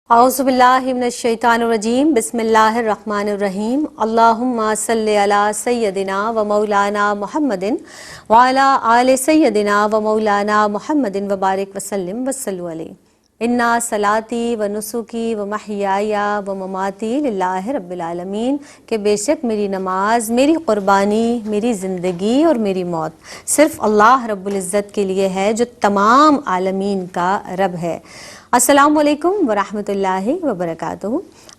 اعوذ باللہ من الشیطان الرجیم بسم اللہ الرحمن الرحیم اللہم صلی علی سیدنا و مولانا محمد وعلی آل سیدنا و مولانا محمد وبارک وسلم وصلوا علیہ انا صلاتی و نسکی و محیای و مماتی للہ رب العالمین کہ بے شک میری نماز، میری قربانی، میری زندگی اور میری موت صرف اللہ رب العزت کے لیے ہے جو تمام عالمین کا رب ہے۔ السلام علیکم ورحمۃ اللہ وبرکاتہ۔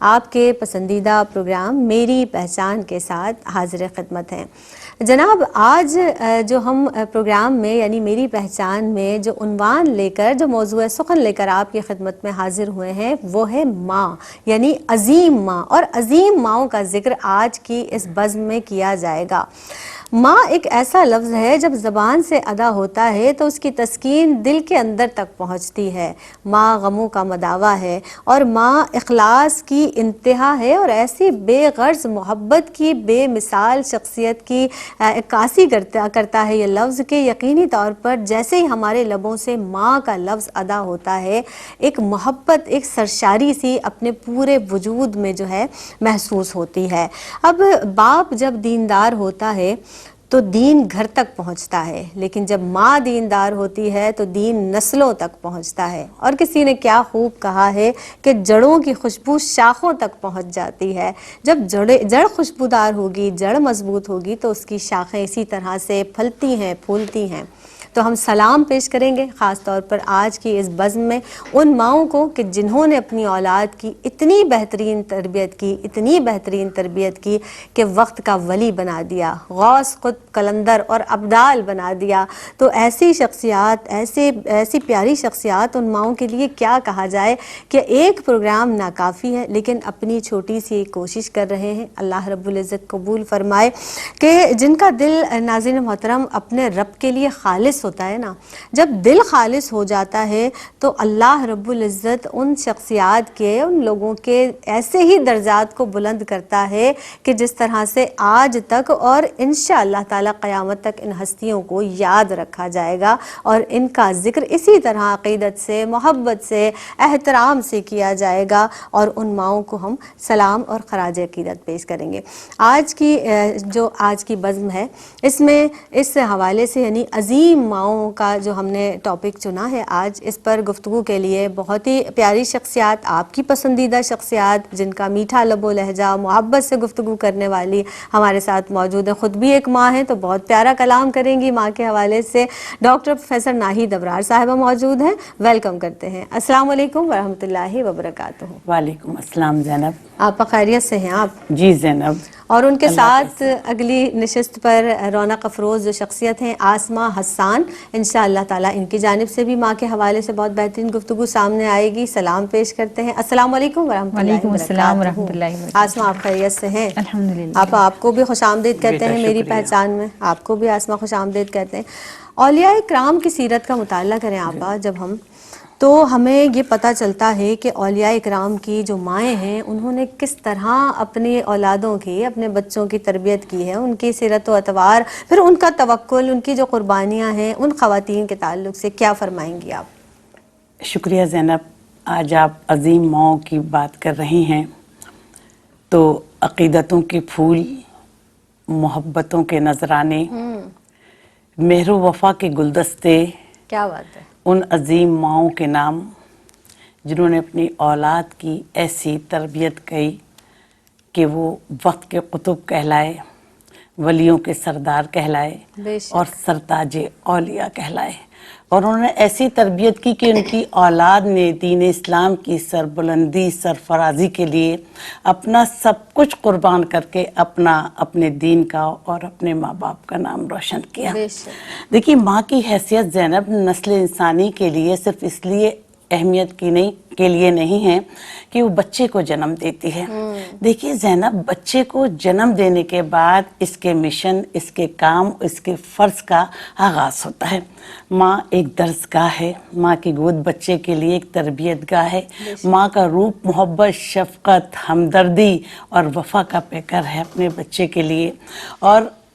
آپ کے پسندیدہ پروگرام میری پہچان کے ساتھ حاضر خدمت ہیں۔ جناب، آج جو ہم پروگرام میں یعنی میری پہچان میں جو عنوان لے کر، جو موضوع سخن لے کر آپ کی خدمت میں حاضر ہوئے ہیں وہ ہے ماں، یعنی عظیم ماں، اور عظیم ماؤں کا ذکر آج کی اس بزم میں کیا جائے گا۔ ماں ایک ایسا لفظ ہے جب زبان سے ادا ہوتا ہے تو اس کی تسکین دل کے اندر تک پہنچتی ہے۔ ماں غموں کا مداوا ہے اور ماں اخلاص کی انتہا ہے، اور ایسی بے غرض محبت کی بے مثال شخصیت کی عکاسی کرتا ہے یہ لفظ کہ یقینی طور پر جیسے ہی ہمارے لبوں سے ماں کا لفظ ادا ہوتا ہے ایک محبت، ایک سرشاری سی اپنے پورے وجود میں جو ہے محسوس ہوتی ہے۔ اب باپ جب دیندار ہوتا ہے تو دین گھر تک پہنچتا ہے، لیکن جب ماں دیندار ہوتی ہے تو دین نسلوں تک پہنچتا ہے۔ اور کسی نے کیا خوب کہا ہے کہ جڑوں کی خوشبو شاخوں تک پہنچ جاتی ہے۔ جب جڑ خوشبودار ہوگی، جڑ مضبوط ہوگی تو اس کی شاخیں اسی طرح سے پھلتی ہیں، پھولتی ہیں۔ تو ہم سلام پیش کریں گے خاص طور پر آج کی اس بزم میں ان ماؤں کو کہ جنہوں نے اپنی اولاد کی اتنی بہترین تربیت کی کہ وقت کا ولی بنا دیا، غوث قطب قلندر اور ابدال بنا دیا۔ تو ایسی شخصیات، ایسی پیاری شخصیات، ان ماؤں کے لیے کیا کہا جائے کہ ایک پروگرام ناکافی ہے، لیکن اپنی چھوٹی سی کوشش کر رہے ہیں۔ اللہ رب العزت قبول فرمائے کہ جن کا دل ناظرین محترم اپنے رب کے لیے خالص ہوتا ہے نا، جب دل خالص ہو جاتا ہے تو اللہ رب العزت ان شخصیات کے، ان لوگوں کے ایسے ہی درجات کو بلند کرتا ہے کہ جس طرح سے آج تک اور انشاءاللہ تعالی قیامت تک ان ہستیوں کو یاد رکھا جائے گا، اور ان کا ذکر اسی طرح عقیدت سے، محبت سے، احترام سے کیا جائے گا، اور ان ماؤں کو ہم سلام اور خراج عقیدت پیش کریں گے۔ آج کی بزم ہے، اس میں اس حوالے سے یعنی عظیم ماؤں کا جو ہم نے ٹاپک چنا ہے آج، اس پر گفتگو کے لیے بہت ہی پیاری شخصیات، آپ کی پسندیدہ شخصیات جن کا میٹھا لب و لہجہ، محبت سے گفتگو کرنے والی ہمارے ساتھ موجود ہیں۔ خود بھی ایک ماں ہیں تو بہت پیارا کلام کریں گی ماں کے حوالے سے۔ ڈاکٹر پروفیسر ناہید ابرار صاحبہ موجود ہیں، ویلکم کرتے ہیں۔ السلام علیکم ورحمۃ اللہ وبرکاتہ۔ وعلیکم السلام زینب۔ آپ خیریت سے ہیں آپ؟ جی زینب۔ اور ان کے ساتھ اگلی نشست پر رونق افروز جو شخصیت ہیں آسمہ حسان، انشاءاللہ تعالیٰ ان کی جانب سے بھی ماں کے حوالے سے بہت بہترین گفتگو سامنے آئے گی۔ سلام پیش کرتے ہیں۔ السلام علیکم ورحمۃ اللہ وعلیکم السلام ورحمۃ اللہ وبرکاتہ۔ آسمہ، آپ خیریت سے ہیں؟ الحمدللہ۔ آپ کو بھی خوش آمدید کہتے ہیں میری پہچان میں، آپ کو بھی آسمہ خوش آمدید کہتے ہیں۔ اولیاء کرام کی سیرت کا مطالعہ کریں آپا جب ہم، تو ہمیں یہ پتہ چلتا ہے کہ اولیاء کرام کی جو مائیں ہیں انہوں نے کس طرح اپنی اولادوں کی، اپنے بچوں کی تربیت کی ہے، ان کی سیرت و اطوار، پھر ان کا توکل، ان کی جو قربانیاں ہیں، ان خواتین کے تعلق سے کیا فرمائیں گی آپ؟ شکریہ زینب۔ آج آپ عظیم ماؤں کی بات کر رہی ہیں تو عقیدتوں کے پھول، محبتوں کے نذرانے، مہر و وفا کے گلدستے، کیا بات ہے، ان عظیم ماؤں کے نام جنہوں نے اپنی اولاد کی ایسی تربیت کی کہ وہ وقت کے قطب کہلائے، ولیوں کے سردار کہلائے اور سرتاج اولیاء کہلائے، اور انہوں نے ایسی تربیت کی کہ ان کی اولاد نے دین اسلام کی سربلندی، سرفرازی کے لیے اپنا سب کچھ قربان کر کے اپنے دین کا اور اپنے ماں باپ کا نام روشن کیا۔ دیکھیے، ماں کی حیثیت زینب نسل انسانی کے لیے صرف اس لیے اہمیت کے لیے نہیں ہے کہ وہ بچے کو جنم دیتی ہے۔ دیکھیے زینب، بچے کو جنم دینے کے بعد اس کے مشن، اس کے کام، اس کے فرض کا آغاز ہوتا ہے۔ ماں ایک درس گاہ ہے، ماں کی گود بچے کے لیے ایک تربیت گاہ ہے، ماں کا روپ محبت، شفقت، ہمدردی اور وفا کا پیکر ہے اپنے بچے کے لیے۔ اور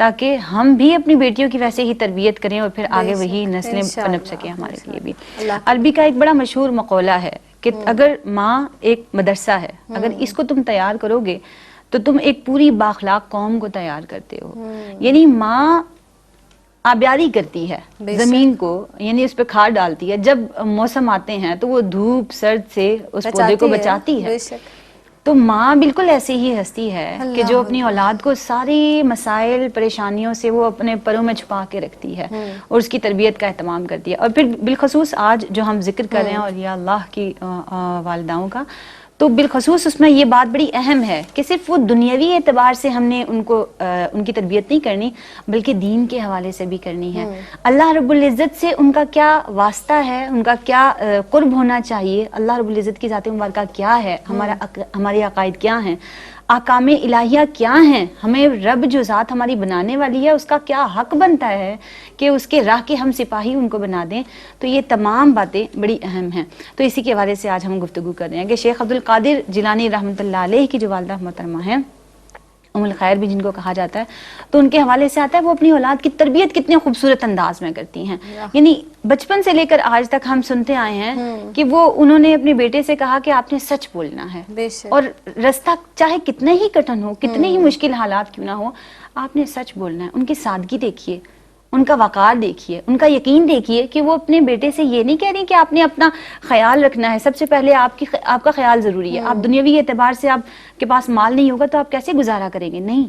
تاکہ ہم بھی اپنی بیٹیوں کی ویسے ہی تربیت کریں اور پھر آگے وہی نسلیں پنپ سکیں ہمارے لیے بھی. عربی کا ایک بڑا مشہور مقولہ ہے کہ اگر ماں ایک مدرسہ ہے، اگر اس کو تم تیار کرو گے تو تم ایک پوری بااخلاق قوم کو تیار کرتے ہو. یعنی ماں آبیاری کرتی ہے زمین کو، یعنی اس پہ کھاد ڈالتی ہے، جب موسم آتے ہیں تو وہ دھوپ سرد سے اس پودے کو بچاتی ہے. تو ماں بالکل ایسی ہی ہستی ہے کہ جو اپنی اولاد کو ساری مسائل پریشانیوں سے وہ اپنے پروں میں چھپا کے رکھتی ہے اور اس کی تربیت کا اہتمام کرتی ہے. اور پھر بالخصوص آج جو ہم ذکر کر رہے ہیں اور یا اللہ کی والداؤں کا، تو بالخصوص اس میں یہ بات بڑی اہم ہے کہ صرف وہ دنیاوی اعتبار سے ہم نے ان کی تربیت نہیں کرنی، بلکہ دین کے حوالے سے بھی کرنی ہے. اللہ رب العزت سے ان کا کیا واسطہ ہے، ان کا کیا قرب ہونا چاہیے، اللہ رب العزت کی ذات مبارکہ کیا ہے، ہمارے عقائد کیا ہیں، احکام الہیہ کیا ہیں، ہمیں رب جو ذات ہماری بنانے والی ہے اس کا کیا حق بنتا ہے کہ اس کے راہ کے ہم سپاہی ان کو بنا دیں. تو یہ تمام باتیں بڑی اہم ہیں. تو اسی کے حوالے سے آج ہم گفتگو کر رہے ہیں کہ شیخ عبد القادر جیلانی رحمۃ اللہ علیہ کی جو والدہ محترمہ ہیں، ام الخیر بھی جن کو کہا جاتا ہے، تو ان کے حوالے سے آتا ہے وہ اپنی اولاد کی تربیت کتنے خوبصورت انداز میں کرتی ہیں. یعنی بچپن سے لے کر آج تک ہم سنتے آئے ہیں کہ انہوں نے اپنے بیٹے سے کہا کہ آپ نے سچ بولنا ہے، اور رستہ چاہے کتنے ہی کٹھن ہو، کتنے ہی مشکل حالات کیوں نہ ہو، آپ نے سچ بولنا ہے. ان کی سادگی دیکھیے، ان کا وقار دیکھیے، ان کا یقین دیکھیے کہ وہ اپنے بیٹے سے یہ نہیں کہہ رہی کہ آپ نے اپنا خیال رکھنا ہے، سب سے پہلے آپ کا خیال ضروری ہے، آپ دنیاوی اعتبار سے آپ کے پاس مال نہیں ہوگا تو آپ کیسے گزارا کریں گے. نہیں،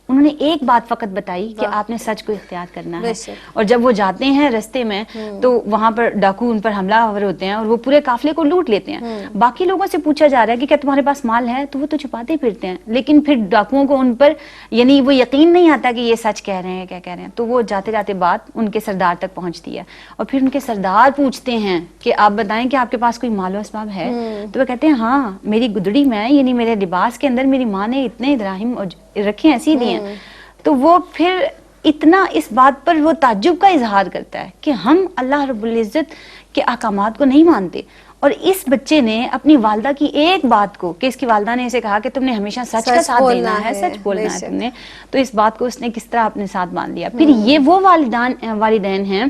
انہوں نے ایک بات فقط بتائی کہ آپ نے سچ کو اختیار کرنا ہے. اور جب وہ جاتے ہیں رستے میں تو وہاں پر ڈاکو ان پر حملہ آور ہوتے ہیں اور وہ پورے قافلے کو لوٹ لیتے ہیں. باقی لوگوں سے پوچھا جا رہا ہے کہ کیا تمہارے پاس مال ہے، تو وہ تو چھپاتے پھرتے ہیں، لیکن پھر ڈاکوؤں کو ان پر یعنی وہ یقین نہیں آتا کہ یہ سچ کہہ رہے ہیں، کیا کہہ رہے ہیں. تو وہ جاتے جاتے بات ان کے سردار تک پہنچتی ہے اور پھر ان کے سردار پوچھتے ہیں کہ آپ بتائیں کہ آپ کے پاس کوئی مال و اسباب ہے. تو وہ کہتے ہیں ہاں، میری گدڑی میں یعنی میرے لباس کے اندر میری ماں نے اتنے دراہم رکھے ایسی دیے ہیں. تو وہ پھر اتنا اس بات پر وہ تعجب کا اظہار کرتا ہے کہ ہم اللہ رب العزت کے احکامات کو نہیں مانتے. اور اس بچے نے اپنی والدہ کی ایک بات کو، کہ اس کی والدہ نے اسے کہا کہ تم نے ہمیشہ سچ کا ساتھ دینا ہے، سچ بولنا ہے تم نے، تو اس بات کو اس نے کس طرح اپنے ساتھ باندھ لیا. پھر یہ وہ والدین ہیں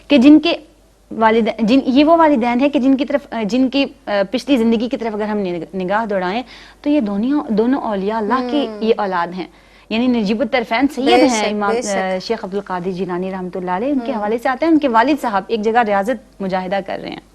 کہ یہ وہ والدین ہیں کہ جن کی پچھلی زندگی کی طرف اگر ہم نگاہ دوڑائیں تو یہ دونوں اولیاء اللہ کی یہ اولاد ہیں. یعنی نجیب الطرفین سید ہیں امام شیخ عبد القادر جیلانی رحمۃ اللہ علیہ. ان کے حوالے سے آتا ہے ان کے والد صاحب ایک جگہ ریاضت مجاہدہ کر رہے ہیں،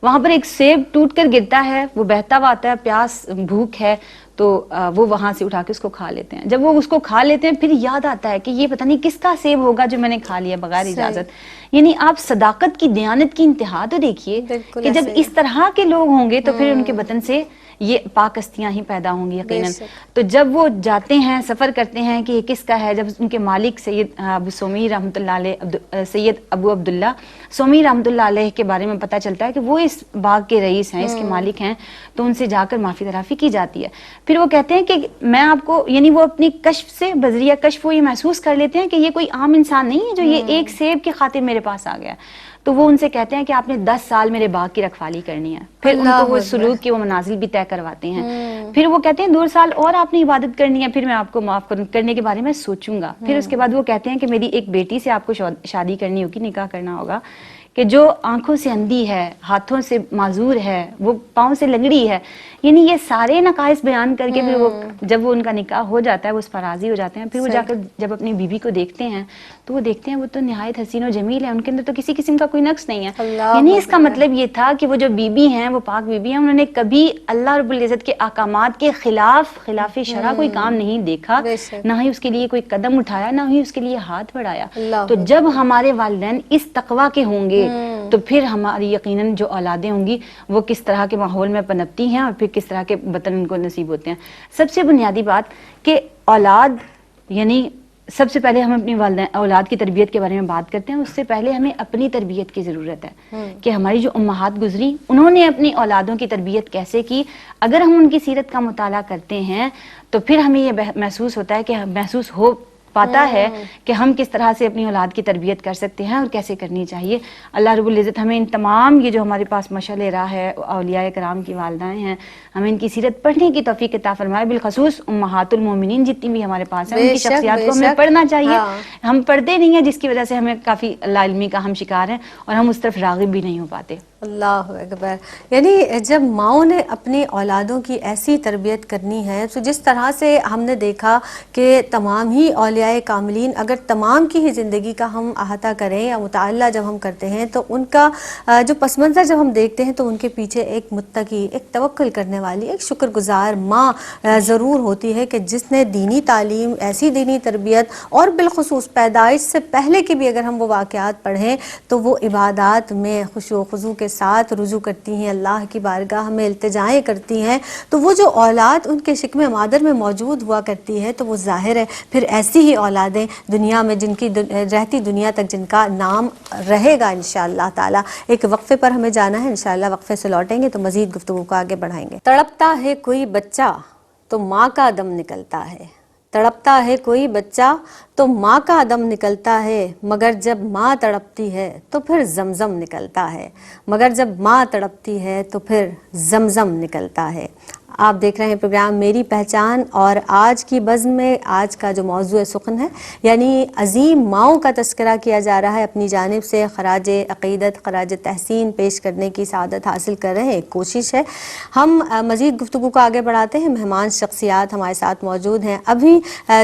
وہاں پر ایک سیب ٹوٹ کر گرتا ہے، وہ بہتا ہوا آتا ہے، پیاس بھوک ہے تو وہ وہاں سے اٹھا کے اس کو کھا لیتے ہیں. جب وہ اس کو کھا لیتے ہیں پھر یاد آتا ہے کہ یہ پتہ نہیں کس کا سیب ہوگا جو میں نے کھا لیا بغیر اجازت. یعنی آپ صداقت کی، دیانت کی انتہا تو دیکھیے کہ جب اس طرح کے لوگ ہوں گے تو پھر ان کے وطن سے یہ پاک ہستیاں ہی پیدا ہوں گی یقیناً. تو جب وہ جاتے ہیں، سفر کرتے ہیں کہ یہ کس کا ہے، جب ان کے مالک سید ابو سومی رحمۃ اللہ علیہ، سید ابو عبداللہ سومی رحمۃ اللہ علیہ کے بارے میں پتہ چلتا ہے کہ وہ اس باغ کے رئیس ہیں، اس کے مالک ہیں. تو ان سے جا کر معافی درافی کی جاتی ہے. پھر وہ کہتے ہیں کہ میں آپ کو، یعنی وہ اپنی کشف سے، بذریعہ کشف وہ یہ محسوس کر لیتے ہیں کہ یہ کوئی عام انسان نہیں ہے جو یہ ایک سیب کی خاطر میرے پاس آ گیا. تو وہ ان سے کہتے ہیں کہ آپ نے 10 سال میرے باغ کی رکھوالی کرنی ہے. پھر ان کو وہ سلوک کے وہ منازل بھی طے کرواتے ہیں. پھر وہ کہتے ہیں 2 سال اور آپ نے عبادت کرنی ہے، پھر میں آپ کو معاف کرنے کے بارے میں سوچوں گا. پھر اس کے بعد وہ کہتے ہیں کہ میری ایک بیٹی سے آپ کو شادی کرنی ہوگی، نکاح کرنا ہوگا، کہ جو آنکھوں سے اندھی ہے، ہاتھوں سے معذور ہے، وہ پاؤں سے لنگڑی ہے. یعنی یہ سارے نقائص بیان کر کے پھر جب وہ ان کا نکاح ہو جاتا ہے، وہ اس پر راضی ہو جاتے ہیں. پھر وہ جا کر جب اپنی بیوی کو دیکھتے ہیں تو وہ دیکھتے ہیں وہ تو نہایت حسین و جمیل ہے، ان کے اندر تو کسی قسم کا کوئی نقص نہیں ہے. یعنی اس کا مطلب یہ تھا کہ وہ جو بیوی ہیں، وہ پاک بیوی ہیں، انہوں نے کبھی اللہ رب العزت کے احکامات کے خلاف شرع کوئی کام نہیں دیکھا، نہ ہی اس کے لیے کوئی قدم اٹھایا، نہ ہی اس کے لیے ہاتھ بڑھایا. تو جب ہمارے والدین اس تقویٰ کے ہوں گے تو پھر ہماری یقیناً جو اولادیں ہوں گی وہ کس طرح کے ماحول میں پنپتی ہیں اور پھر کس طرح کے وطن ان کو نصیب ہوتے ہیں. سب سے بنیادی بات کہ اولاد، یعنی سب سے پہلے ہم اپنی اولاد کی تربیت کے بارے میں بات کرتے ہیں، اس سے پہلے ہمیں اپنی تربیت کی ضرورت ہے کہ ہماری جو امہات گزری انہوں نے اپنی اولادوں کی تربیت کیسے کی. اگر ہم ان کی سیرت کا مطالعہ کرتے ہیں تو پھر ہمیں یہ محسوس ہوتا ہے کہ محسوس ہو پاتا ہے کہ ہم کس طرح سے اپنی اولاد کی تربیت کر سکتے ہیں اور کیسے کرنی چاہیے. اللہ رب العزت ہمیں ان تمام یہ جو ہمارے پاس مشعل راہ ہے اولیاء کرام کی والدائیں ہیں, ہمیں ان کی سیرت پڑھنے کی توفیق عطا فرمائے, بالخصوص امہات المومنین جتنی بھی ہمارے پاس ہیں ان کی شخصیات کو ہمیں پڑھنا چاہیے. ہم پڑھتے نہیں ہیں جس کی وجہ سے ہمیں کافی لا علمی کا ہم شکار ہیں اور ہم اس طرف راغب بھی نہیں ہو پاتے. اللہ اکبر. یعنی جب ماؤں نے اپنی اولادوں کی ایسی تربیت کرنی ہے تو جس طرح سے ہم نے دیکھا کہ تمام ہی اولیاء کاملین اگر تمام کی ہی زندگی کا ہم احاطہ کریں یا مطالعہ جب ہم کرتے ہیں تو ان کا جو پس منظر جب ہم دیکھتے ہیں تو ان کے پیچھے ایک متقی, ایک توکل کرنے والی, ایک شکر گزار ماں ضرور ہوتی ہے کہ جس نے دینی تعلیم, ایسی دینی تربیت اور بالخصوص پیدائش سے پہلے کی بھی اگر ہم وہ واقعات پڑھیں تو وہ عبادات میں خشوع و خضوع کے ساتھ رجوع کرتی ہیں, اللہ کی بارگاہ میں التجائیں کرتی ہیں, تو وہ جو اولاد ان کے شکم مادر میں موجود ہوا کرتی ہے تو وہ ظاہر ہے پھر ایسی ہی اولادیں دنیا میں جن کی رہتی دنیا تک جن کا نام رہے گا انشاءاللہ تعالی. ایک وقفے پر ہمیں جانا ہے, انشاءاللہ وقفے سے لوٹیں گے تو مزید گفتگو کو آگے بڑھائیں گے. تڑپتا ہے کوئی بچہ تو ماں کا دم نکلتا ہے, تڑپتا ہے کوئی بچہ تو ماں کا دم نکلتا ہے, مگر جب ماں تڑپتی ہے تو پھر زمزم نکلتا ہے, مگر جب ماں تڑپتی ہے تو پھر زمزم نکلتا ہے. آپ دیکھ رہے ہیں پروگرام میری پہچان اور آج کی بزم میں آج کا جو موضوع سخن ہے یعنی عظیم ماؤں کا تذکرہ کیا جا رہا ہے. اپنی جانب سے خراج عقیدت, خراج تحسین پیش کرنے کی سعادت حاصل کر رہے ہیں, ایک کوشش ہے. ہم مزید گفتگو کو آگے بڑھاتے ہیں. مہمان شخصیات ہمارے ساتھ موجود ہیں. ابھی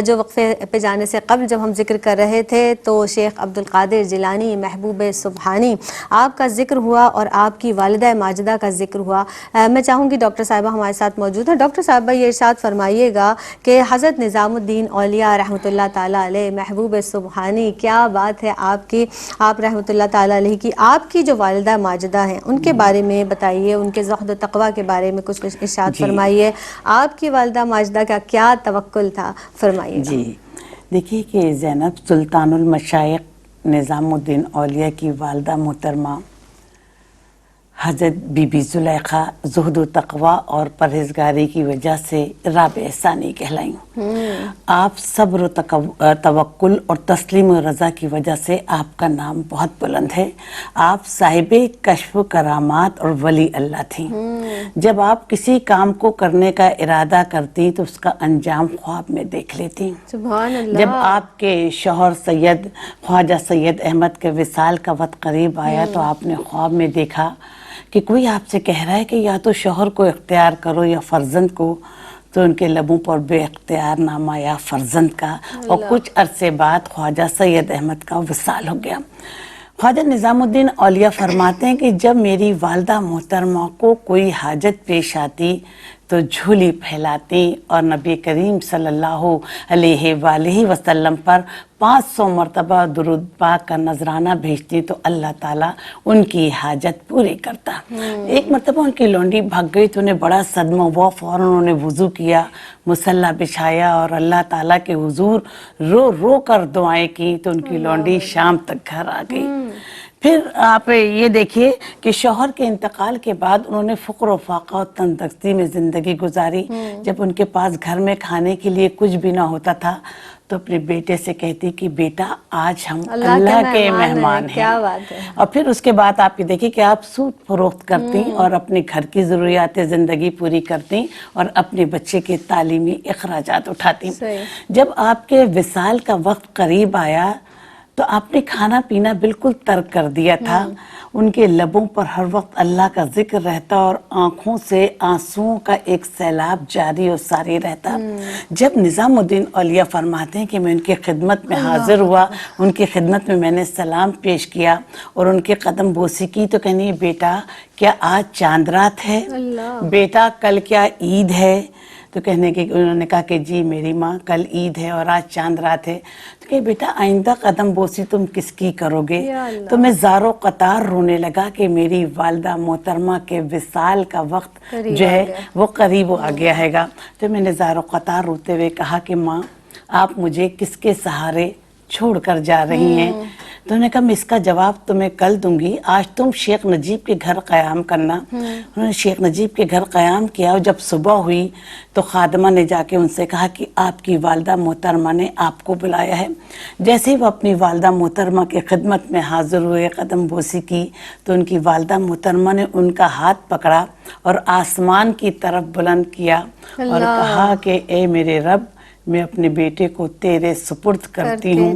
جو وقفے پہ جانے سے قبل جب ہم ذکر کر رہے تھے تو شیخ عبدالقادر جیلانی محبوب سبحانی آپ کا ذکر ہوا اور آپ کی والدہ ماجدہ کا ذکر ہوا. میں چاہوں گی ڈاکٹر صاحبہ ہمارے ساتھ موجود ہے. ڈاکٹر صاحبہ یہ ارشاد فرمائیے گا کہ حضرت نظام الدین اولیاء رحمۃ اللہ تعالیٰ علیہ محبوب سبحانی, کیا بات ہے آپ کی, آپ رحمۃ اللہ تعالیٰ علیہ کی آپ کی جو والدہ ماجدہ ہیں ان کے بارے میں بتائیے, ان کے زہد و تقویٰ کے بارے میں کچھ ارشاد فرمائیے. آپ کی والدہ ماجدہ کا کیا توکل تھا, فرمائیے. جی دیکھیے کہ زینب سلطان المشائق نظام الدین اولیاء کی والدہ محترمہ حضرت بی بی زلیخا زہد و تقویٰ اور پرہیزگاری کی وجہ سے رابع ثانی کہلائیں. آپ صبر و توکل اور تسلیم و رضا کی وجہ سے آپ کا نام بہت بلند ہے. آپ صاحب کشف و کرامات اور ولی اللہ تھیں. جب آپ کسی کام کو کرنے کا ارادہ کرتی تو اس کا انجام خواب میں دیکھ لیتی. سبحان اللہ. جب آپ کے شوہر سید خواجہ سید احمد کے وصال کا وقت قریب آیا تو آپ نے خواب میں دیکھا کہ کوئی آپ سے کہہ رہا ہے کہ یا تو شوہر کو اختیار کرو یا فرزند کو, تو ان کے لبوں پر بے اختیار نام آیا فرزند کا. اور کچھ عرصے بعد خواجہ سید احمد کا وصال ہو گیا. خواجہ نظام الدین اولیاء فرماتے ہیں کہ جب میری والدہ محترمہ کو کوئی حاجت پیش آتی تو جھولی پھیلاتی اور نبی کریم صلی اللہ علیہ وآلہ وسلم پر 500 مرتبہ درود پاک کا نذرانہ بھیجتی تو اللہ تعالیٰ ان کی حاجت پوری کرتا. ایک مرتبہ ان کی لونڈی بھاگ گئی تو انہیں بڑا صدمہ ہوا. فوراً انہوں نے وضو کیا, مصلی بچھایا اور اللہ تعالیٰ کے حضور رو رو کر دعائیں کی تو ان کی لونڈی شام تک گھر آ گئی. پھر آپ یہ دیکھیے کہ شوہر کے انتقال کے بعد انہوں نے فقر و فاقہ اور تندرستی میں زندگی گزاری. جب ان کے پاس گھر میں کھانے کے لیے کچھ بھی نہ ہوتا تھا تو اپنے بیٹے سے کہتی کہ بیٹا آج ہم اللہ کے مہمان ہیں. کیا بات ہے. اور پھر اس کے بعد آپ یہ دیکھیے کہ آپ سود فروخت کرتی اور اپنے گھر کی ضروریات زندگی پوری کرتی اور اپنے بچے کے تعلیمی اخراجات اٹھاتی. جب آپ کے وصال کا وقت قریب آیا تو آپ نے کھانا پینا بالکل ترک کر دیا تھا. ان کے لبوں پر ہر وقت اللہ کا ذکر رہتا اور آنکھوں سے آنسوؤں کا ایک سیلاب جاری اور ساری رہتا. جب نظام الدین اولیاء فرماتے ہیں کہ میں ان کی خدمت میں حاضر ہوا, ان کی خدمت میں نے سلام پیش کیا اور ان کے قدم بوسی کی تو کہنی بیٹا کیا آج چاند رات ہے, بیٹا کل کیا عید ہے. تو کہنے کہ انہوں نے کہا کہ جی میری ماں کل عید ہے اور آج چاند رات ہے. تو کہ بیٹا آئندہ قدم بوسی تم کس کی کرو گے. تو میں زارو قطار رونے لگا کہ میری والدہ محترمہ کے وصال کا وقت جو ہے وہ قریب آ گیا ہے گا. تو میں نے زارو قطار روتے ہوئے کہا کہ ماں آپ مجھے کس کے سہارے چھوڑ کر جا رہی ہیں. تو انہوں نے کہا میں اس کا جواب تمہیں کل دوں گی، آج تم شیخ نجیب کے گھر قیام کرنا۔ انہوں نے شیخ نجیب کے گھر قیام کیا، اور جب صبح ہوئی تو خادمہ نے جا کے ان سے کہا کہ آپ کی والدہ محترمہ نے آپ کو بلایا ہے۔ جیسے ہی وہ اپنی والدہ محترمہ کی خدمت میں حاضر ہوئے، قدم بوسی کی، تو ان کی والدہ محترمہ نے ان کا ہاتھ پکڑا اور آسمان کی طرف بلند کیا اور کہا کہ اے میرے رب، میں اپنے بیٹے کو تیرے سپرد کرتی ہوں،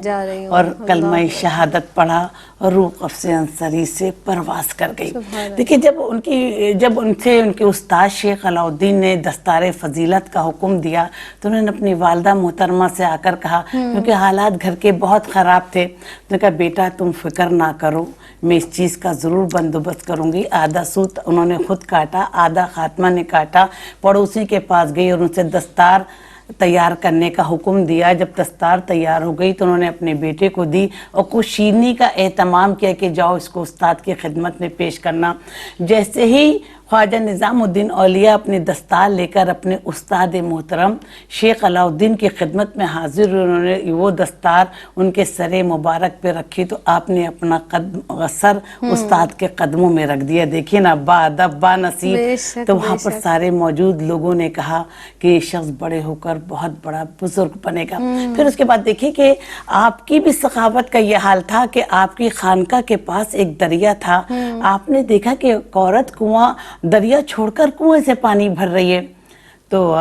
اور کلمہ شہادت پڑھا اور روح قفص انصری سے پرواز کر گئی۔ دیکھیں جب ان سے ان کے استاد شیخ علاء الدین نے دستار فضیلت کا حکم دیا تو انہوں نے اپنی والدہ محترمہ سے آ کر کہا، کیونکہ حالات گھر کے بہت خراب تھے، انہوں نے کہا بیٹا تم فکر نہ کرو، میں اس چیز کا ضرور بندوبست کروں گی۔ آدھا سوت انہوں نے خود کاٹا، آدھا خاتمہ نے کاٹا، پڑوسی کے پاس گئی اور ان سے دستار تیار کرنے کا حکم دیا۔ جب دستار تیار ہو گئی تو انہوں نے اپنے بیٹے کو دی اور کچھ شیرنی کا اہتمام کیا کہ جاؤ اس کو استاد کی خدمت میں پیش کرنا۔ جیسے ہی خواجہ نظام الدین اولیاء اپنے دستار لے کر اپنے استاد محترم شیخ علاء الدین کی خدمت میں حاضر ہوئے، انہوں نے وہ دستار ان کے سر مبارک پہ رکھی تو آپ نے اپنا سر استاد کے قدموں میں رکھ دیا۔ دیکھیے نا، با ادب با نصیب۔ تو وہاں پر سارے موجود لوگوں نے کہا کہ یہ شخص بڑے ہو کر بہت بڑا بزرگ بنے گا۔ پھر اس کے بعد دیکھیے کہ آپ کی بھی سخاوت کا یہ حال تھا کہ آپ کی خانقاہ کے پاس ایک دریا تھا، آپ نے دیکھا کہ ایک عورت کنواں دریا چھوڑ کر کنویں سے پانی بھر رہی ہے، تو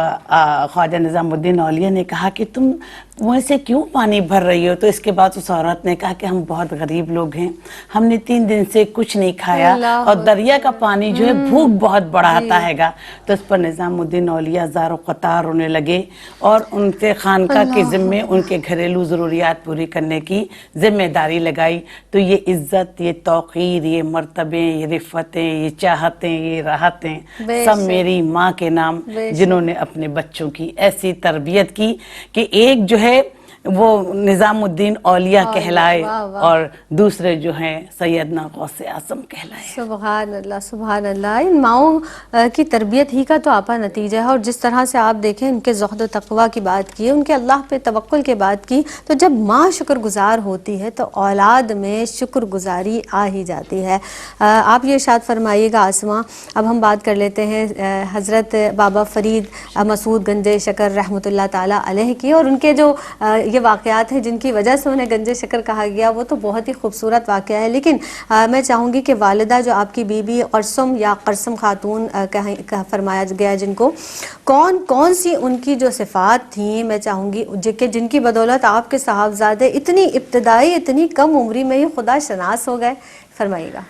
خواجہ نظام الدین اولیاء نے کہا کہ تم کنویں سے کیوں پانی بھر رہی ہو؟ تو اس کے بعد اس عورت نے کہا کہ ہم بہت غریب لوگ ہیں، ہم نے 3 دن سے کچھ نہیں کھایا اور دریا کا پانی جو ہے بھوک بہت بڑھاتا ہے گا۔ تو اس پر نظام الدین اولیاء زار و قطار ہونے لگے اور ان سے خانقاہ کے ذمے ان کے گھریلو ضروریات پوری کرنے کی ذمہ داری لگائی۔ تو یہ عزت، یہ توقیر، یہ مرتبے، یہ رفتیں، یہ چاہتیں، یہ راحتیں سب میری ماں کے نام، جنہوں نے اپنے بچوں کی ایسی تربیت کی کہ ایک جو ہے وہ نظام الدین اولیاء کہلائے اور دوسرے جو ہیں سیدنا غوث اعظم کہلائے۔ سبحان اللہ، سبحان اللہ۔ ان ماؤں کی تربیت ہی کا تو آپا نتیجہ ہے، اور جس طرح سے آپ دیکھیں ان کے زہد و تقوی کی بات کی، ان کے اللہ پہ توکل کے بات کی، تو جب ماں شکر گزار ہوتی ہے تو اولاد میں شکر گزاری آ ہی جاتی ہے۔ آپ یہ ارشاد فرمائیے گا آسماں، اب ہم بات کر لیتے ہیں حضرت بابا فرید مسعود گنج شکر رحمۃ اللہ تعالیٰ علیہ کی، اور ان کے جو یہ واقعات ہیں جن کی وجہ سے انہیں گنج شکر کہا گیا، وہ تو بہت ہی خوبصورت واقعہ ہے۔ لیکن میں چاہوں گی کہ والدہ جو آپ کی بیوی قرسم یا قرسم خاتون فرمایا گیا، جن کو کون سی ان کی جو صفات تھیں، میں چاہوں گی کہ جن کی بدولت آپ کے صاحبزادے اتنی ابتدائی اتنی کم عمری میں ہی خدا شناس ہو گئے، فرمائیے گا۔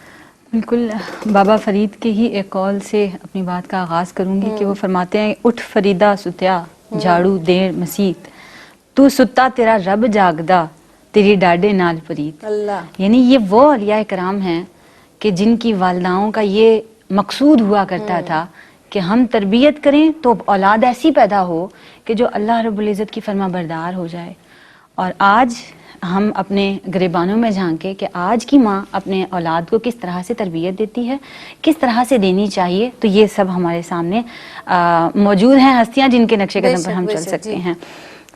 بالکل، بابا فرید کے ہی ایک قول سے اپنی بات کا آغاز کروں گی کہ وہ فرماتے ہیں، اٹھ فریدہ ستیا جھاڑو دیر مسیت، تو ستا تیرا رب جاگدا تیری ڈاڈے نال پرید۔ اللہ، یعنی یہ وہ اولیاء کرام ہیں کہ جن کی والداؤں کا یہ مقصود ہوا کرتا تھا کہ ہم تربیت کریں تو اولاد ایسی پیدا ہو کہ جو اللہ رب العزت کی فرما بردار ہو جائے۔ اور آج ہم اپنے گریبانوں میں جھانکے کہ آج کی ماں اپنے اولاد کو کس طرح سے تربیت دیتی ہے، کس طرح سے دینی چاہیے، تو یہ سب ہمارے سامنے موجود ہیں ہستیاں جن کے نقش قدم پر ہم چل سکتے ہیں۔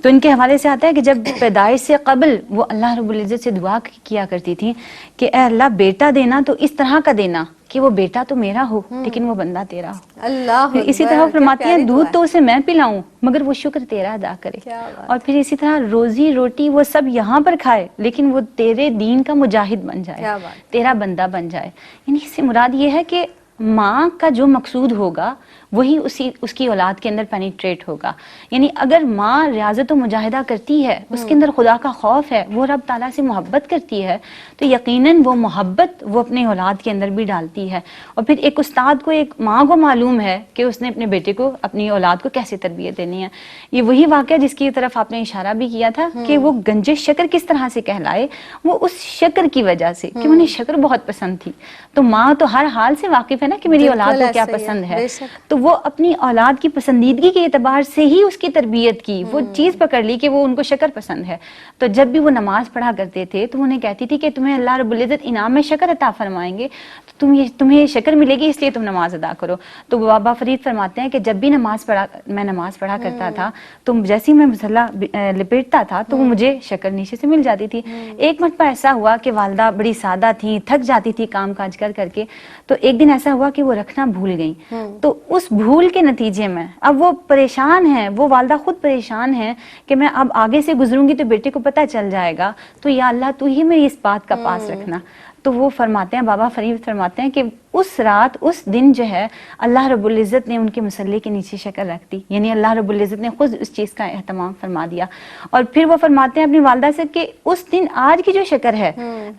تو ان کے حوالے سے آتا ہے کہ جب پیدائش سے قبل وہ اللہ رب العزت سے دعا کیا کرتی تھی کہ اے اللہ بیٹا دینا تو اس طرح کا دینا کہ وہ بیٹا تو میرا ہو لیکن وہ بندہ تیرا ہو۔ اللہ اسی طرح فرماتی ہیں دودھ تو اسے میں پلاؤں مگر وہ شکر تیرا ادا کرے، اور پھر اسی طرح روزی روٹی وہ سب یہاں پر کھائے لیکن وہ تیرے دین کا مجاہد بن جائے، تیرا بندہ بن جائے۔ یعنی اس سے مراد یہ ہے کہ ماں کا جو مقصود ہوگا وہی اس کی اولاد کے اندر پینیٹریٹ ہوگا۔ یعنی اگر ماں ریاضت و مجاہدہ کرتی ہے، اس کے اندر خدا کا خوف ہے، وہ رب تعالیٰ سے محبت کرتی ہے، تو یقیناً وہ محبت وہ اپنے اولاد کے اندر بھی ڈالتی ہے۔ اور پھر ایک استاد کو، ایک ماں کو معلوم ہے کہ اس نے اپنے بیٹے کو، اپنی اولاد کو کیسے تربیت دینی ہے۔ یہ وہی واقعہ جس کی طرف آپ نے اشارہ بھی کیا تھا کہ وہ گنج شکر کس طرح سے کہلائے، وہ اس شکر کی وجہ سے کہ انہیں شکر بہت پسند تھی۔ تو ماں تو ہر حال سے واقف ہے نا کہ میری اولاد کو کیا پسند ہے، تو وہ اپنی اولاد کی پسندیدگی کے اعتبار سے ہی اس کی تربیت کی، وہ چیز پکڑ لی کہ وہ ان کو شکر پسند ہے. تو جب بھی وہ نماز پڑھا کرتے تھے تو انہیں کہتی تھی کہ تمہیں اللہ رب العزت انعام میں شکر عطا فرمائیں گے، تو تمہیں شکر ملے گی، اس لیے تم نماز ادا کرو. تو بابا فرید فرماتے ہیں کہ جب بھی میں نماز پڑھا کرتا تھا تو جیسے ہی میں مصلی لپیٹتا تھا تو وہ مجھے شکر نیچے سے مل جاتی تھی. ایک مرتبہ ایسا ہوا کہ والدہ بڑی سادہ تھی، تھک جاتی تھی کام کاج کر کے، تو ایک دن ایسا ہوا کہ وہ رکھنا بھول گئی. تو اس بھول کے نتیجے میں اب وہ پریشان ہیں، وہ والدہ خود پریشان ہیں کہ میں اب آگے سے گزروں گی تو بیٹے کو پتہ چل جائے گا، تو یا اللہ تو ہی میری اس بات کا پاس رکھنا. تو وہ فرماتے ہیں، بابا فرید فرماتے ہیں کہ اس رات اس دن جو ہے اللہ رب العزت نے ان کے مصلی کے نیچے شکر رکھ دی، یعنی اللہ رب العزت نے خود اس چیز کا اہتمام فرما دیا. اور پھر وہ فرماتے ہیں اپنی والدہ سے کہ اس دن آج کی جو شکر ہے،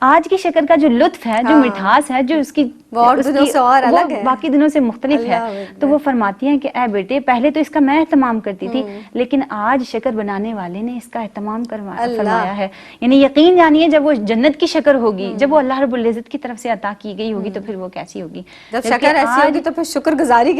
آج کی شکر کا جو لطف ہے، جو مٹھاس ہے، جو اس کی باقی دنوں سے مختلف ہے. تو وہ فرماتی ہیں کہ اے بیٹے، پہلے تو اس کا میں اہتمام کرتی تھی، لیکن آج شکر بنانے والے نے اس کا اہتمام فرمایا ہے. یعنی یقین جانیے جب وہ جنت کی شکر ہوگی، جب وہ اللہ رب العزت کی طرف سے عطا کی گئی ہوگی، تو پھر وہ کیسی ہوگی؟ جب شکر ایسی ہوگی تو پھر شکر گزاری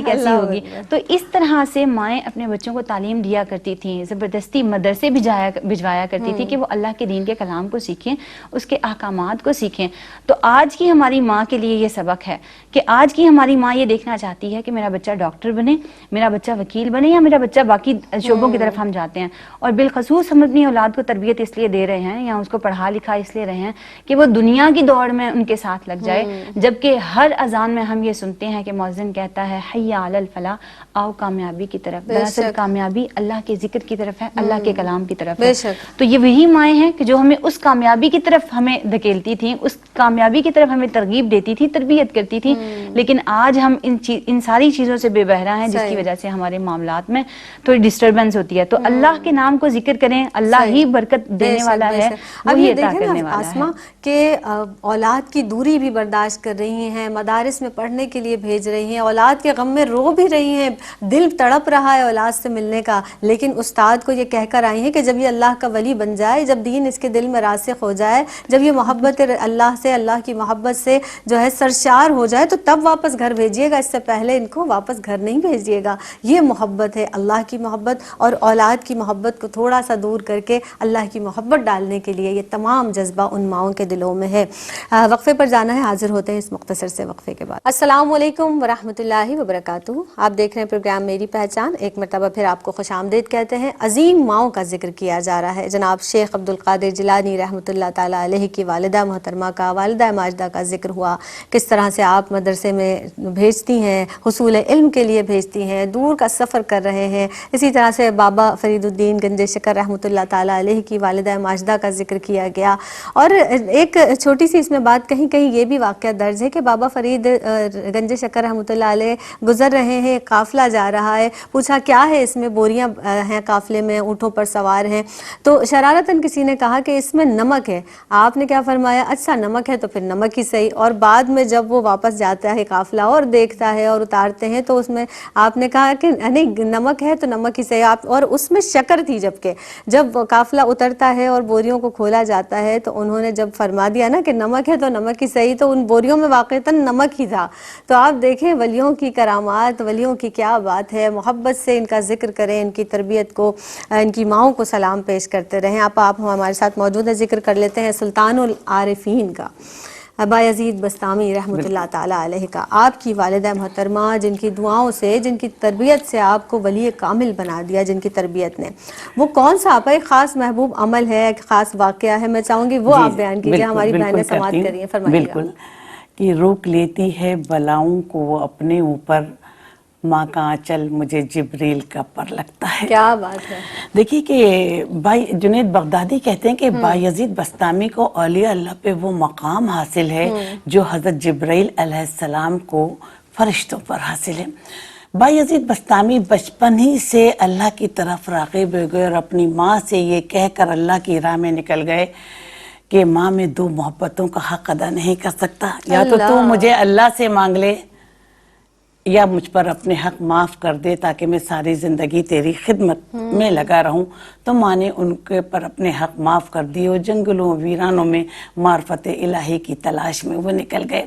کیسی ہوگی؟ تو اس طرح سے مائیں اپنے بچوں کو تعلیم دیا کرتی تھیں، زبردستی مدرسے بھجوایا کرتی تھی کہ وہ اللہ کے دین کے کلام کو سیکھیں، اس کے احکامات کو سیکھیں. تو آج کی ہماری ماں کے لیے یہ سبق ہے کہ آج کی ہماری ماں یہ دیکھنا چاہتی ہے کہ میرا بچہ ڈاکٹر بنے، میرا بچہ وکیل بنے، یا میرا بچہ باقی شعبوں کی طرف ہم جاتے ہیں. اور بالخصوص ہم اپنی اولاد کو تربیت اس لیے دے رہے ہیں یا اس کو پڑھا لکھا اس لیے رہے ہیں کہ وہ دنیا کی دوڑ میں ان کے ساتھ لگ جائے، جبکہ ہر اذان میں ہم یہ سنتے ہیں کہ مؤذن کہتا ہے حی علی الفلاح، آؤ کامیابی کی طرف. دراصل کامیابی اللہ کے ذکر کی طرف ہے، اللہ کے کلام کی طرف ہے. تو یہ وہی مائیں ہیں کہ جو ہمیں اس کامیابی کی طرف ہمیں دھکیلتی تھیں، اس کامیابی کی طرف ہمیں ترغیب دیتی تھی، تربیت کرتی تھی. لیکن آج ہم ان ساری چیزوں سے بے بہرا ہیں، جس کی وجہ سے ہمارے معاملات میں تھوڑی ڈسٹربنس ہوتی ہے. تو اللہ کے نام کو ذکر کریں، اللہ ہی برکت دینے والا ہے، وہی عطا کرنے والا ہے. آسما کہ اولاد کی دوری بھی برداشت کر رہی ہیں، مدارس میں پڑھنے کے لیے بھیج رہی ہیں، اولاد کے غم میں رو بھی رہی ہیں، دل تڑپ رہا ہے اولاد سے ملنے کا، لیکن استاد کو یہ کہہ کر آئی ہیں کہ جب یہ اللہ کا ولی بن جائے، جب دین اس کے دل میں راسخ ہو جائے، جب یہ محبت اللہ سے، اللہ کی محبت سے جو ہے سرشار ہو جائے، تو تب واپس گھر بھیجیے گا، اس سے پہلے ان کو واپس گھر نہیں بھیجیے گا. یہ محبت ہے، اللہ کی محبت، اور اولاد کی محبت کو تھوڑا سا دور کر کے اللہ کی محبت ڈالنے کے لیے یہ تمام جذبہ ان ماؤں کے دلوں میں ہے. وقفے پر جانا ہے، حاضر ہوتے ہیں اس مختصر سے وقفے کے بعد. السلام علیکم ورحمۃ اللہ وبرکاتہ. آپ دیکھ رہے ہیں پروگرام میری پہچان. ایک مرتبہ پھر آپ کو خوش آمدید کہتے ہیں. عظیم ماؤں کا ذکر کیا جا رہا ہے. جناب شیخ عبدالقادر جیلانی رحمۃ اللہ تعالیٰ علیہ کی والدہ محترمہ کا، والدہ ماجدہ کا ذکر ہوا، کس طرح سے آپ مدرسے میں بھیجتی ہیں، حصول علم کے لیے بھیجتی ہیں، دور کا سفر کر رہے ہیں. اسی طرح سے بابا فرید الدین گنج شکر رحمۃ اللہ تعالیٰ علیہ کی والدہ ماجدہ کا ذکر کیا گیا. اور ایک چھوٹی سی اس میں بات کہیں کہیں یہ بھی واقعہ درج ہے کہ بابا فرید گنج شکر رحمۃ اللہ علیہ گزر رہے ہیں، قافلہ جا رہا ہے، پوچھا کیا ہے اس میں؟ بوریاں ہیں قافلے میں، اونٹوں پر سوار ہیں. تو شرارتاً کسی نے کہا کہ اس میں نمک ہے. آپ نے کیا فرمایا؟ اچھا نمک ہے تو پھر نمک ہی صحیح. اور بعد میں جب وہ واپس جاتا ہے قافلہ اور دیکھتا ہے اور اتارتے ہیں تو اس میں آپ نے کہا کہ نہیں نمک ہے تو نمک ہی صحیح. اور اس میں شکر تھی. جبکہ جب قافلہ اترتا ہے اور بوریوں کو کھولا جاتا ہے تو انہوں نے جب فرما دیا نا کہ نمک ہے تو نمک ہی صحیح، تو ان بوریوں میں واقعتاً نمک ہی تھا. تو آپ دیکھیں ولیوں کی کرامات، ولیوں کی کیا بات ہے. محبت سے ان کا ذکر کریں، ان کی تربیت کو، ان کی ماؤں کو سلام پیش کرتے رہیں. آپ ہمارے ساتھ موجود ہیں، ذکر کر لیتے ہیں سلطان العارفین کا، بایزید بستامی رحمۃ اللہ تعالیٰ علیہ کا. آپ کی والدہ محترمہ جن کی دعاؤں سے، جن کی تربیت سے آپ کو ولی کامل بنا دیا، جن کی تربیت نے، وہ کون سا آپ کا ایک خاص محبوب عمل ہے، ایک خاص واقعہ ہے؟ میں چاہوں گی وہ آپ بیان کیجئے. ہماری بہنیں سماعت کریے، فرمائیے. بالکل، کہ روک لیتی ہے بلاؤں کو وہ اپنے اوپر، ماں کا آنچل مجھے جبریل کا پر لگتا ہے. کیا بات ہے. دیکھیے کہ بھائی جنید بغدادی کہتے ہیں کہ بایزید بستامی کو اولیاء اللہ پہ وہ مقام حاصل ہے جو حضرت جبرائیل علیہ السلام کو فرشتوں پر حاصل ہے. بایزید بستامی بچپن ہی سے اللہ کی طرف راغب ہو گئے اور اپنی ماں سے یہ کہہ کر اللہ کی راہ میں نکل گئے کہ ماں میں دو محبتوں کا حق ادا نہیں کر سکتا، یا تو مجھے اللہ سے مانگ لے یا مجھ پر اپنے حق معاف کر دے تاکہ میں ساری زندگی تیری خدمت میں لگا رہوں. تو ماں نے ان کے پر اپنے حق معاف کر دیے اور جنگلوں ویرانوں میں معرفت الہی کی تلاش میں وہ نکل گئے.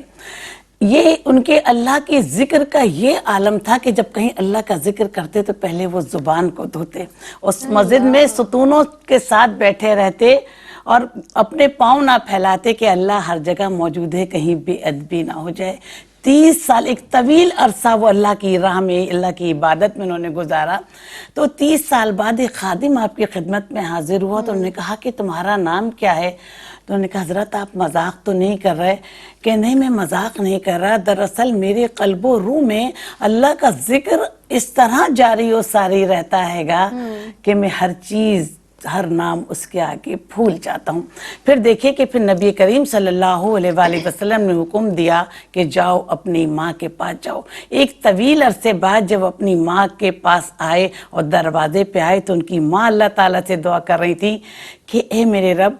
یہ ان کے اللہ کے ذکر کا یہ عالم تھا کہ جب کہیں اللہ کا ذکر کرتے تو پہلے وہ زبان کو دھوتے، اس مسجد میں ستونوں کے ساتھ بیٹھے رہتے اور اپنے پاؤں نہ پھیلاتے کہ اللہ ہر جگہ موجود ہے، کہیں بے ادبی نہ ہو جائے۔ 30 سال ایک طویل عرصہ وہ اللہ کی راہ میں، اللہ کی عبادت میں انہوں نے گزارا۔ تو 30 سال بعد ایک خادم آپ کی خدمت میں حاضر ہوا تو انہوں نے کہا کہ تمہارا نام کیا ہے؟ تو انہوں نے کہا حضرت آپ مذاق تو نہیں کر رہے؟ کہ نہیں میں مذاق نہیں کر رہا، دراصل میرے قلب و روح میں اللہ کا ذکر اس طرح جاری و ساری رہتا ہے گا کہ میں ہر چیز، ہر نام اس کے آگے بھول جاتا ہوں۔ پھر دیکھیں کہ پھر نبی کریم صلی اللہ علیہ وآلہ وسلم نے حکم دیا کہ جاؤ اپنی ماں کے پاس جاؤ۔ ایک طویل عرصے بعد جب اپنی ماں کے پاس آئے اور دروازے پہ آئے تو ان کی ماں اللہ تعالیٰ سے دعا کر رہی تھی کہ اے میرے رب،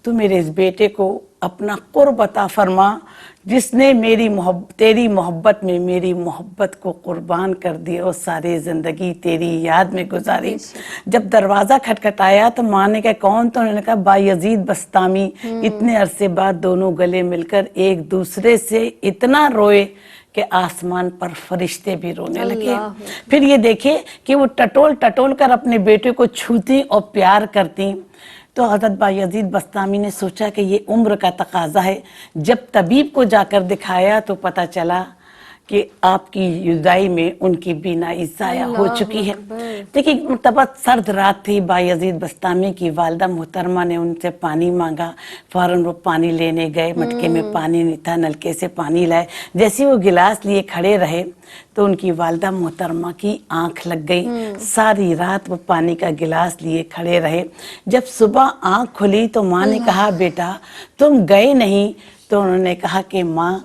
تو میرے اس بیٹے کو اپنا قرب عطا فرما جس نے تیری محبت میں میری محبت کو قربان کر دیا اور ساری زندگی تیری یاد میں گزاری۔ جب دروازہ کھٹکھٹایا تو ماں نے کہا کون؟ تو انہوں نے کہا بایزید بسطامی۔ اتنے عرصے بعد دونوں گلے مل کر ایک دوسرے سے اتنا روئے کہ آسمان پر فرشتے بھی رونے لگے۔ پھر یہ دیکھیں کہ وہ ٹٹول کر اپنے بیٹے کو چھوتی اور پیار کرتی۔ تو حضرت بایزید بسطامی نے سوچا کہ یہ عمر کا تقاضا ہے۔ جب طبیب کو جا کر دکھایا تو پتہ چلا کہ آپ کی جدائی میں ان کی بینائی ضائع ہو چکی ہے۔ دیکھیں مرتبہ سرد رات تھی، بایزید بسطامی کی والدہ محترمہ نے ان سے پانی مانگا، فوراً وہ پانی لینے گئے، مٹکے میں پانی نہیں تھا، نلکے سے پانی لائے۔ جیسے وہ گلاس لیے کھڑے رہے تو ان کی والدہ محترمہ کی آنکھ لگ گئی۔ ساری رات وہ پانی کا گلاس لیے کھڑے رہے۔ جب صبح آنکھ کھلی تو ماں نے کہا بیٹا تم گئے نہیں؟ تو انہوں نے کہا کہ ماں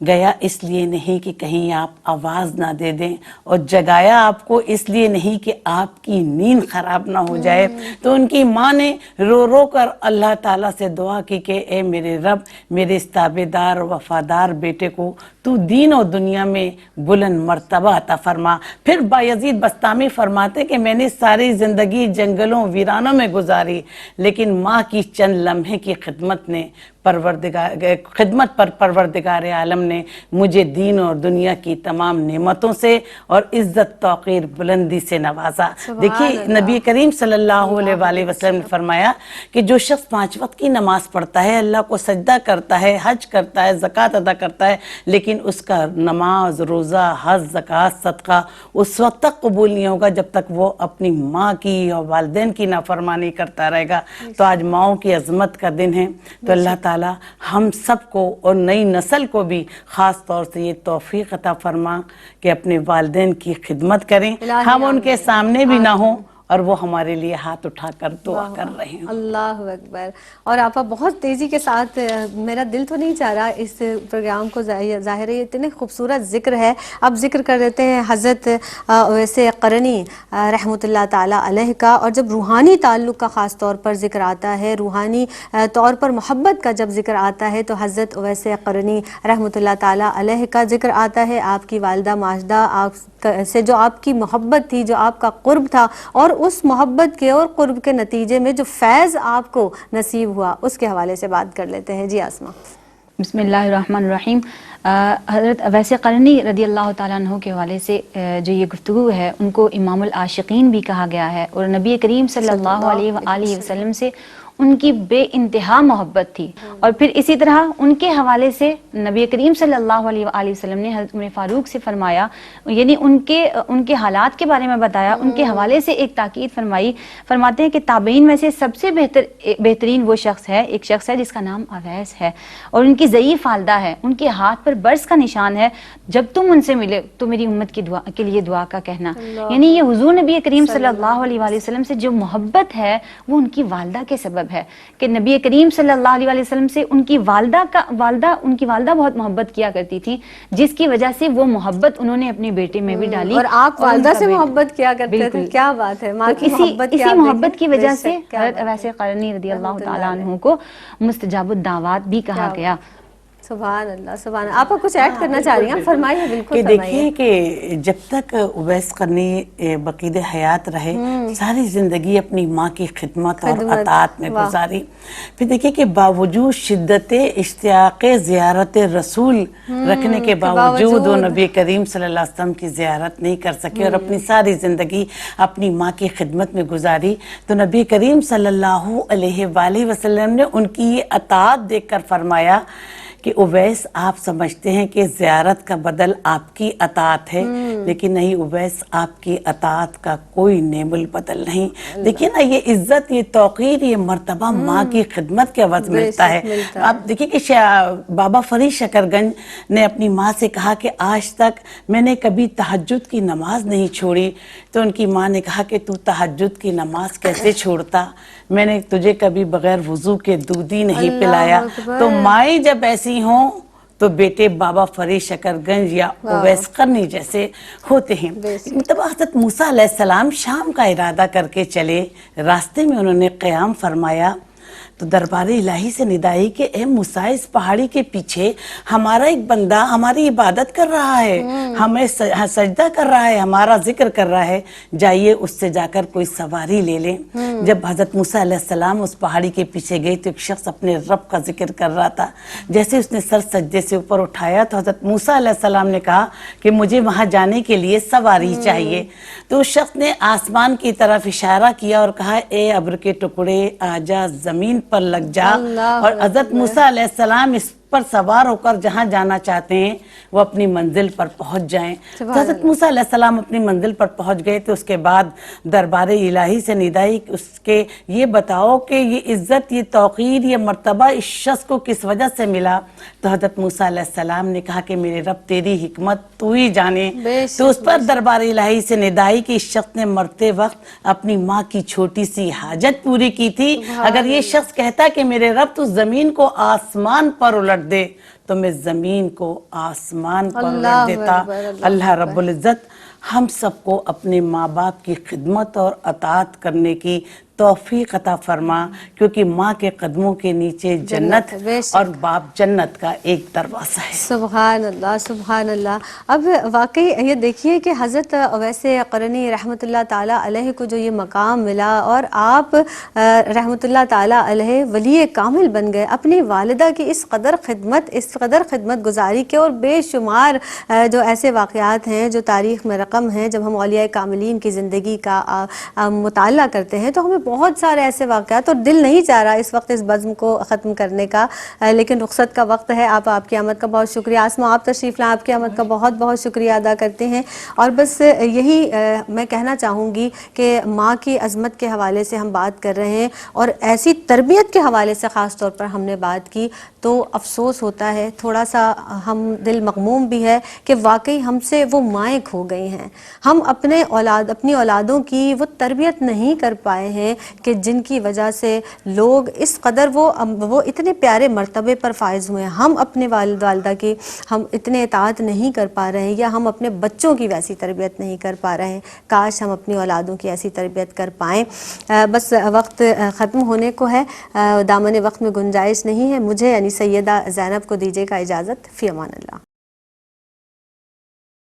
گیا اس لیے نہیں کہ کہیں آپ آواز نہ دے دیں، اور جگایا آپ کو اس لیے نہیں کہ آپ کی نیند خراب نہ ہو جائے۔ تو ان کی ماں نے رو رو کر اللہ تعالیٰ سے دعا کی کہ اے میرے رب، میرے اس تابعدار وفادار بیٹے کو تو دین و دنیا میں بلند مرتبہ عطا فرما۔ پھر بایزید بسطامی فرماتے کہ میں نے ساری زندگی جنگلوں ویرانوں میں گزاری، لیکن ماں کی چند لمحے کی خدمت نے پروردگار عالم نے مجھے دین اور دنیا کی تمام نعمتوں سے اور عزت توقیر بلندی سے نوازا۔ دیکھیے نبی کریم صلی اللہ علیہ وآلہ وسلم نے فرمایا کہ جو شخص 5 وقت کی نماز پڑھتا ہے، اللہ کو سجدہ کرتا ہے، حج کرتا ہے، زکوٰۃ ادا کرتا ہے، لیکن اس کا نماز، روزہ، حج، زکوٰۃ، صدقہ اس وقت تک قبول نہیں ہوگا جب تک وہ اپنی ماں کی اور والدین کی نافرمانی کرتا رہے گا۔ تو آج ماؤں کی عظمت کا دن ہے، تو اللہ تعالیٰ ہم سب کو اور نئی نسل کو بھی خاص طور سے یہ توفیق عطا فرما کہ اپنے والدین کی خدمت کریں، ہم ان کے سامنے بھی نہ ہوں اور وہ ہمارے لیے ہاتھ اٹھا کر دعا کر رہے ہیں۔ اللہ اکبر۔ اور آپا بہت تیزی کے ساتھ، میرا دل تو نہیں چاہ رہا اس پروگرام کو، ظاہر ہے اتنے خوبصورت ذکر ہے۔ اب ذکر کر دیتے ہیں حضرت اویس قرنی رحمۃ اللہ تعالیٰ علیہ کا، اور جب روحانی تعلق کا خاص طور پر ذکر آتا ہے، روحانی طور پر محبت کا جب ذکر آتا ہے تو حضرت اویس قرنی رحمۃ اللہ تعالیٰ علیہ کا ذکر آتا ہے۔ آپ کی والدہ ماجدہ آپ سے جو آپ کی محبت تھی، جو آپ کا قرب تھا، اور اس محبت کے اور قرب کے نتیجے میں جو فیض آپ کو نصیب ہوا، اس کے حوالے سے بات کر لیتے ہیں۔ جی آسمہ۔ بسم اللہ الرحمن الرحیم۔ حضرت اویس قرنی رضی اللہ تعالیٰ عنہ کے حوالے سے جو یہ گفتگو ہے، ان کو امام العاشقین بھی کہا گیا ہے، اور نبی کریم صلی اللہ علیہ وآلہ وسلم سے ان کی بے انتہا محبت تھی۔ اور پھر اسی طرح ان کے حوالے سے نبی کریم صلی اللہ علیہ وآلہ وسلم نے حضرت عمر فاروق سے فرمایا، یعنی ان کے حالات کے بارے میں بتایا، ان کے حوالے سے ایک تاکید فرمائی۔ فرماتے ہیں کہ تابعین میں سے سب سے بہترین وہ شخص ہے، ایک شخص ہے جس کا نام اویس ہے، اور ان کی ضعیف والدہ ہے، ان کے ہاتھ پر برس کا نشان ہے، جب تم ان سے ملے تو میری امت کی دعا کے لیے دعا کا کہنا۔ یعنی یہ حضور نبی کریم صلی اللہ علیہ وآلہ وسلم سے جو محبت ہے وہ ان کی والدہ کے سبب ہے، کہ نبی کریم صلی اللہ علیہ وآلہ وسلم سے ان کی والدہ بہت محبت کیا کرتی تھی، جس کی وجہ سے وہ محبت انہوں نے اپنے بیٹے میں بھی ڈالی۔ اور آپ والدہ سے محبت کیا کرتے تھے، کیا بات ہے، ماں کی محبت اسی محبت کی وجہ سے حضرت اویس قرنی رضی اللہ تعالیٰ عنہ کو مستجاب الدعوات بھی کہا گیا۔ سبحان اللہ سبحان اللہ. آپ کچھ ایڈ کرنا چاہ رہی ہیں؟ فرمائیے بالکل کہ فرمائیے. دیکھیے کہ جب تک اویس قرنی بقید حیات رہے ساری زندگی اپنی ماں کی خدمت اور اطاعت میں گزاری. پھر دیکھیے کہ باوجود شدت اشتیاق زیارت رسول رکھنے کے باوجود وہ نبی کریم صلی اللہ علیہ وسلم کی زیارت نہیں کر سکے اور اپنی ساری زندگی اپنی ماں کی خدمت میں گزاری. تو نبی کریم صلی اللہ علیہ وآلہ وسلم نے ان کی یہ اطاعت دیکھ کر فرمایا کہ اویس آپ سمجھتے ہیں کہ زیارت کا بدل آپ کی اطاعت ہے، لیکن نہیں اویس آپ کی اطاعت کا کوئی نعم البدل نہیں. دیکھیے نا یہ عزت، یہ توقیر، یہ مرتبہ ماں کی خدمت کے عوض ملتا ہے. اب دیکھیے کہ بابا فرید شکر گنج نے اپنی ماں سے کہا کہ آج تک میں نے کبھی تہجد کی نماز نہیں چھوڑی. تو ان کی ماں نے کہا کہ تو تہجد کی نماز کیسے چھوڑتا؟ میں نے تجھے کبھی بغیر وضو کے دودھی نہیں پلایا. تو مائیں جب ایسی ہوں تو بیٹے بابا فرید شکر گنج یا اویس قرنی جیسے ہوتے ہیں. مطلب حضرت موسیٰ علیہ السلام شام کا ارادہ کر کے چلے، راستے میں انہوں نے قیام فرمایا تو دربار الہی سے ندائی کہ اے موسیٰ اس پہاڑی کے پیچھے ہمارا ایک بندہ ہماری عبادت کر رہا ہے، ہمیں سجدہ کر رہا ہے، ہمارا ذکر کر رہا ہے، جائیے اس سے جا کر کوئی سواری لے لیں. جب حضرت موسیٰ علیہ السلام اس پہاڑی کے پیچھے گئے تو ایک شخص اپنے رب کا ذکر کر رہا تھا. جیسے اس نے سر سجدے سے اوپر اٹھایا تو حضرت موسیٰ علیہ السلام نے کہا کہ مجھے وہاں جانے کے لیے سواری چاہیے. تو اس شخص نے آسمان کی طرف اشارہ کیا اور کہا اے ابر کے ٹکڑے آجا زمین پر لگ جا. اور حضرت موسیٰ علیہ السلام اس پر سوار ہو کر جہاں جانا چاہتے ہیں وہ اپنی منزل پر پہنچ جائیں. تو حضرت موسیٰ علیہ السلام اپنی منزل پر پہنچ گئے. تو اس کے بعد دربار الہی سے ندائی اس کے یہ بتاؤ کہ یہ عزت، یہ توقیر، یہ مرتبہ اس شخص کو کس وجہ سے ملا؟ تو حضرت موسیٰ علیہ السلام نے کہا کہ میرے رب تیری حکمت تو ہی جانے. تو اس پر دربار الہی سے ندائی کہ اس شخص نے مرتے وقت اپنی ماں کی چھوٹی سی حاجت پوری کی تھی. اگر یہ شخص کہتا کہ میرے رب تو زمین کو آسمان پر الٹ دے تو میں زمین کو آسمان پر الٹ دیتا. اللہ رب العزت ہم سب کو اپنے ماں باپ کی خدمت اور اطاعت کرنے کی توفیق عطا فرما، کیونکہ ماں کے قدموں کے نیچے جنت اور باپ جنت کا ایک دروازہ ہے. سبحان اللہ سبحان اللہ. اب واقعی یہ دیکھیے کہ حضرت اویس قرنی رحمۃ اللہ تعالیٰ علیہ کو جو یہ مقام ملا اور آپ رحمۃ اللہ تعالیٰ علیہ ولی کامل بن گئے اپنی والدہ کی اس قدر خدمت گزاری کے. اور بے شمار جو ایسے واقعات ہیں جو تاریخ میں رقم ہیں. جب ہم اولیاء کاملین کی زندگی کا مطالعہ کرتے ہیں تو ہمیں بہت سارے ایسے واقعات، اور دل نہیں چاہ رہا اس وقت اس بزم کو ختم کرنے کا، لیکن رخصت کا وقت ہے. آپ کی آمد کا بہت شکریہ. آسما آپ تشریف لائیں، آپ کی آمد کا بہت بہت شکریہ ادا کرتے ہیں. اور بس یہی میں کہنا چاہوں گی کہ ماں کی عظمت کے حوالے سے ہم بات کر رہے ہیں اور ایسی تربیت کے حوالے سے خاص طور پر ہم نے بات کی تو افسوس ہوتا ہے، تھوڑا سا ہم دل مغموم بھی ہے کہ واقعی ہم سے وہ مائیں کھو گئی ہیں. ہم اپنی اولادوں کی وہ تربیت نہیں کر پائے ہیں کہ جن کی وجہ سے لوگ اس قدر وہ اتنے پیارے مرتبے پر فائز ہوئے ہیں. ہم اپنے والد والدہ کی ہم اتنے اطاعت نہیں کر پا رہے ہیں یا ہم اپنے بچوں کی ویسی تربیت نہیں کر پا رہے ہیں. کاش ہم اپنی اولادوں کی ایسی تربیت کر پائیں. بس وقت ختم ہونے کو ہے، دامن وقت میں گنجائش نہیں ہے. مجھے یعنی سیدہ زینب کو دیجیے گا اجازت. فی امان اللہ.